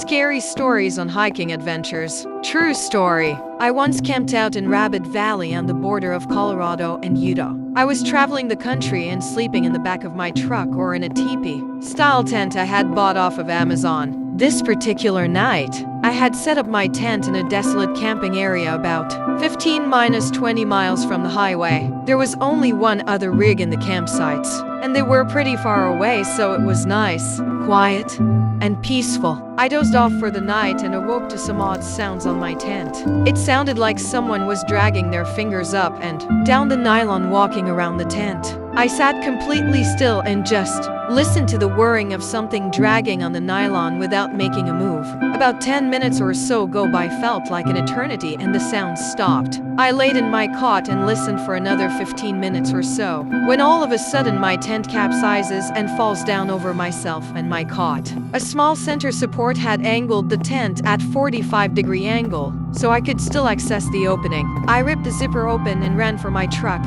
Scary stories on hiking adventures. True story. I once camped out in Rabbit Valley on the border of Colorado and Utah. I was traveling the country and sleeping in the back of my truck or in a teepee-style tent I had bought off of Amazon. This particular night, I had set up my tent in a desolate camping area about 15-20 miles from the highway. There was only one other rig in the campsites, and they were pretty far away, so it was nice, quiet, and peaceful. I dozed off for the night and awoke to some odd sounds on my tent. It sounded like someone was dragging their fingers up and down the nylon walking around the tent. I sat completely still and just listened to the whirring of something dragging on the nylon without making a move. About 10 minutes or so go by felt like an eternity and the sound stopped. I laid in my cot and listened for another 15 minutes or so, when all of a sudden my tent capsizes and falls down over myself and my cot. A small center support had angled the tent at 45-degree angle, so I could still access the opening. I ripped the zipper open and ran for my truck,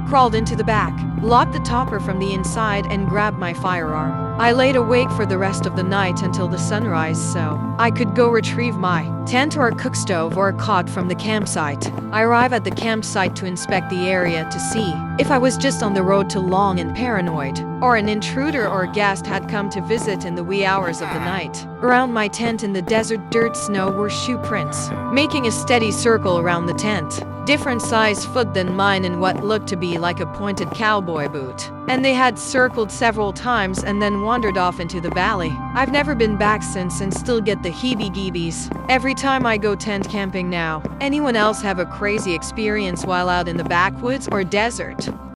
crawled into the back, locked the topper from the inside, and grabbed my firearm. I laid awake for the rest of the night until the sunrise so I could go retrieve my tent or a cook stove or a cot from the campsite. I arrived at the campsite to inspect the area to see if I was just on the road too long and paranoid, or an intruder or guest had come to visit in the wee hours of the night. Around my tent in the desert dirt snow were shoe prints, making a steady circle around the tent. Different size foot than mine in what looked to be like a pointed cowboy boot. And they had circled several times and then wandered off into the valley. I've never been back since and still get the heebie-jeebies every time I go tent camping now. Anyone else have a crazy experience while out in the backwoods or desert?